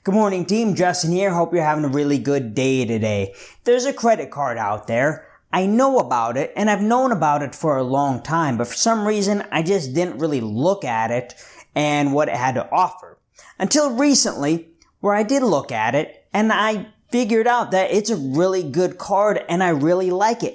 Good morning, team. Justin here. Hope you're having a really good day today. There's a credit card out there. I know about it, and I've known about it for a long time, but for some reason, I just didn't really look at it and what it had to offer. Until recently, where I did look at it, and I figured out that it's a really good card, and I really like it.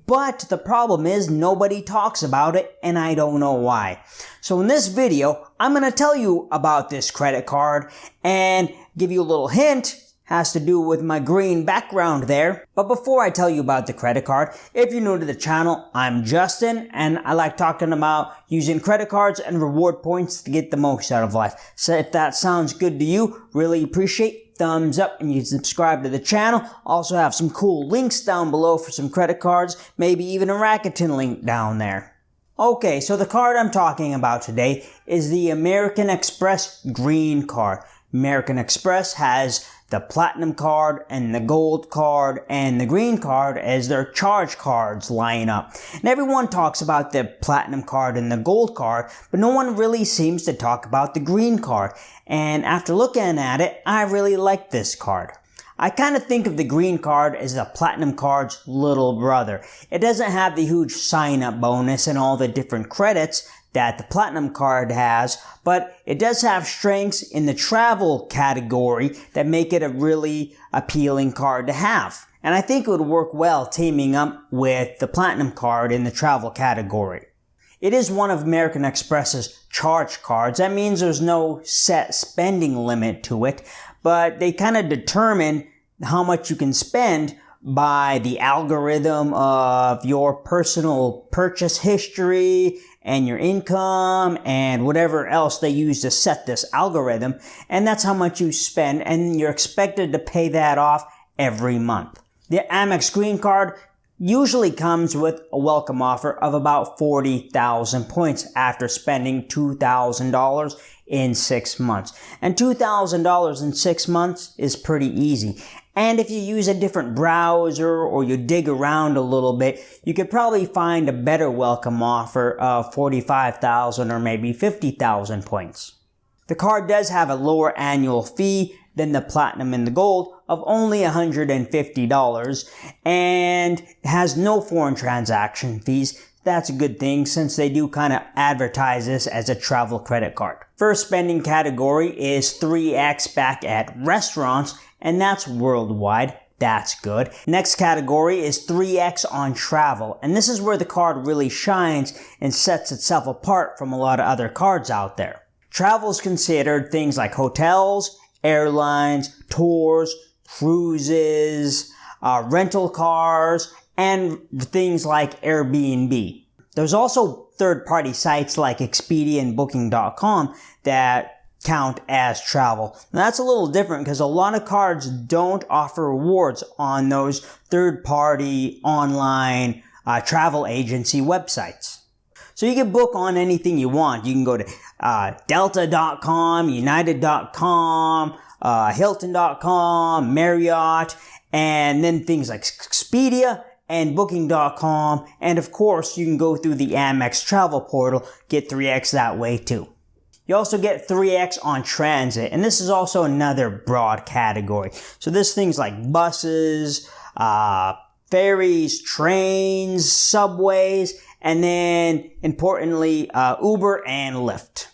But the problem is nobody talks about it, and I don't know why. So in this video, I'm going to tell you about this credit card and give you a little hint. Has to do with my green background there. But before I tell you about the credit card, if you're new to the channel, I'm Justin, and I like talking about using credit cards and reward points to get the most out of life. So if that sounds good to you, really appreciate thumbs up, and you can subscribe to the channel. Also have some cool links down below for some credit cards, maybe even a Rakuten link down there. Okay, so the card I'm talking about today is the American Express Green Card. American Express has the Platinum card and the Gold card and the Green card as their charge cards line up. And everyone talks about the Platinum card and the Gold card, but no one really seems to talk about the Green card. And after looking at it, I really like this card. I kind of think of the Green card as the Platinum card's little brother. It doesn't have the huge sign-up bonus and all the different credits that the Platinum card has, but it does have strengths in the travel category that make it a really appealing card to have. And I think it would work well teaming up with the Platinum card in the travel category. It is one of American Express's charge cards. That means there's no set spending limit to it, but they kind of determine how much you can spend by the algorithm of your personal purchase history and your income and whatever else they use to set this algorithm. And that's how much you spend, and you're expected to pay that off every month. The Amex Green Card usually comes with a welcome offer of about 40,000 points after spending $2,000 in 6 months. And $2,000 in 6 months is pretty easy. And if you use a different browser or you dig around a little bit, you could probably find a better welcome offer of 45,000 or maybe 50,000 points. The card does have a lower annual fee than the Platinum and the Gold of only $150 and has no foreign transaction fees. That's a good thing since they do kind of advertise this as a travel credit card. First spending category is 3x back at restaurants, and that's worldwide. That's good. Next category is 3x on travel, and this is where the card really shines and sets itself apart from a lot of other cards out there. Travel is considered things like hotels, airlines, tours, cruises, rental cars, and things like Airbnb. There's also third-party sites like Expedia and Booking.com that count as travel. Now, that's a little different because a lot of cards don't offer rewards on those third-party online travel agency websites. So you can book on anything you want. You can go to Delta.com, United.com, Hilton.com, Marriott, and then things like Expedia and Booking.com. And of course, you can go through the Amex travel portal, get 3x that way too. You also get 3x on transit, and this is also another broad category. So there's things like buses, ferries, trains, subways, and then importantly, Uber and Lyft.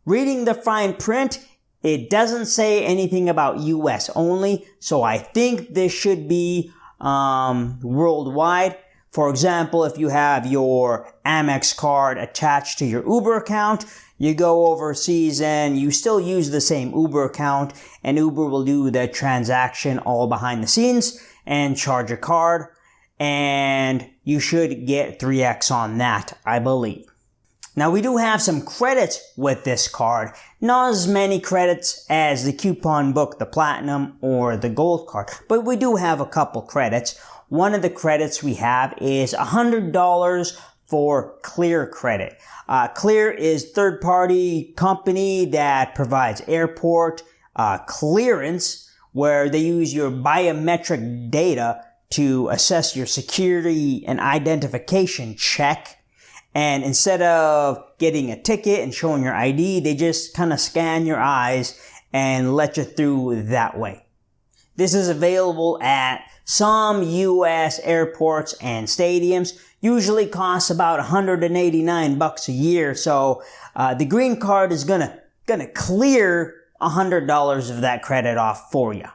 Reading the fine print, it doesn't say anything about US only, so I think this should be worldwide. For example, if you have your Amex card attached to your Uber account, you go overseas and you still use the same Uber account, and Uber will do the transaction all behind the scenes and charge your card, and you should get 3x on that, I believe. Now, we do have some credits with this card. Not as many credits as the coupon book, the Platinum or the Gold card, but we do have a couple credits. One of the credits we have is $100 for Clear credit. Clear is third-party company that provides airport clearance, where they use your biometric data to assess your security and identification check. And instead of getting a ticket and showing your ID, they just kind of scan your eyes and let you through that way. This is available at some US airports and stadiums. Usually costs about $189 a year. So, the green card is gonna clear $100 of that credit off for you.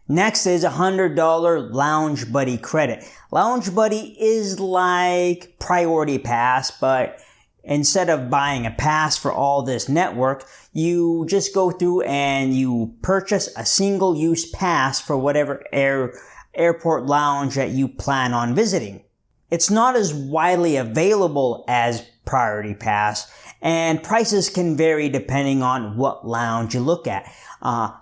Next is $100 Lounge Buddy credit. Lounge Buddy is like Priority Pass, but instead of buying a pass for all this network, you just go through and you purchase a single-use pass for whatever airport lounge that you plan on visiting. It's not as widely available as Priority Pass, and prices can vary depending on what lounge you look at.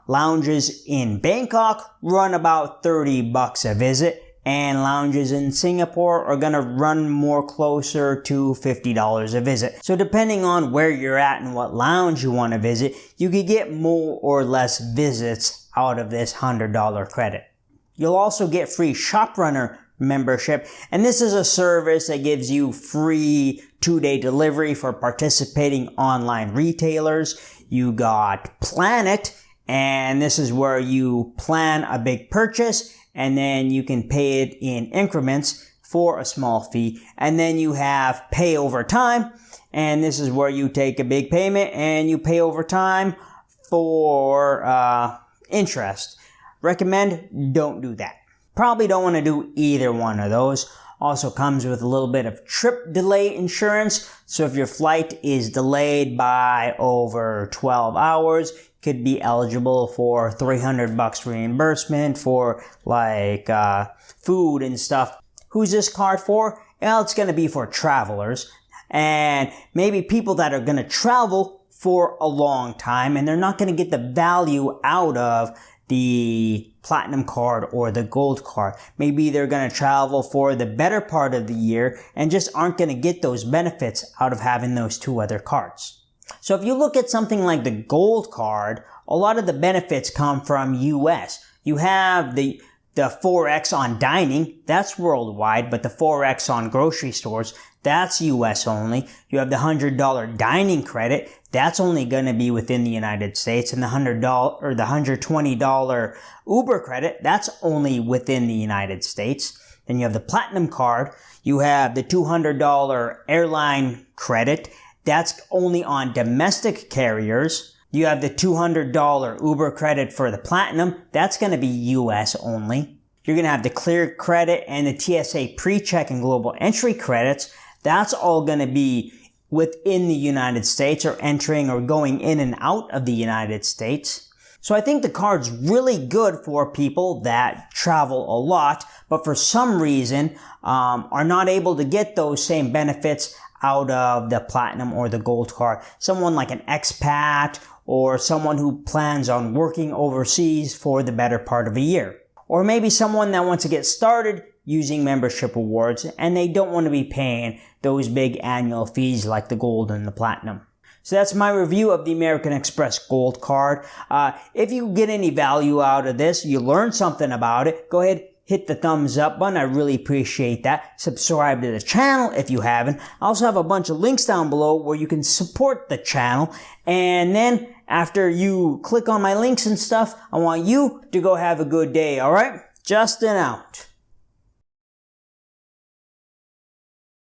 Lounges in Bangkok run about $30 a visit, and lounges in Singapore are gonna run more closer to $50 a visit. So depending on where you're at and what lounge you want to visit, you could get more or less visits out of this $100 credit. You'll also get free ShopRunner membership, and this is a service that gives you free 2-day delivery for participating online retailers. You got Planet, and this is where you plan a big purchase and then you can pay it in increments for a small fee. And then you have Pay Over Time, and this is where you take a big payment and you pay over time for interest. Recommend don't do that. Probably don't want to do either one of those. Also comes with a little bit of trip delay insurance. So if your flight is delayed by over 12 hours, could be eligible for $300 reimbursement for like food and stuff. Who's this card for? Well, it's going to be for travelers and maybe people that are going to travel for a long time and they're not going to get the value out of the platinum card or the gold card. Maybe they're going to travel for the better part of the year and just aren't going to get those benefits out of having those two other cards. So if you look at something like the gold card, a lot of the benefits come from US. You have the 4X on dining, that's worldwide, but the 4X on grocery stores, that's US only. You have the $100 dining credit, that's only going to be within the United States, and the $100 or the $120 Uber credit, that's only within the United States. Then you have the platinum card, you have the $200 airline credit, that's only on domestic carriers. You have the $200 Uber credit for the platinum. That's going to be US only. You're going to have the clear credit and the TSA pre-check and global entry credits. That's all going to be within the United States or entering or going in and out of the United States. So I think the card's really good for people that travel a lot, but for some reason are not able to get those same benefits out of the platinum or the gold card. Someone like an expat or someone who plans on working overseas for the better part of a year. Or maybe someone that wants to get started using membership awards and they don't want to be paying those big annual fees like the gold and the platinum. So that's my review of the American Express Gold Card. If you get any value out of this, you learn something about it, go ahead, hit the thumbs up button. I really appreciate that. Subscribe to the channel if you haven't. I also have a bunch of links down below where you can support the channel. And then after you click on my links and stuff, I want you to go have a good day, alright? Justin out.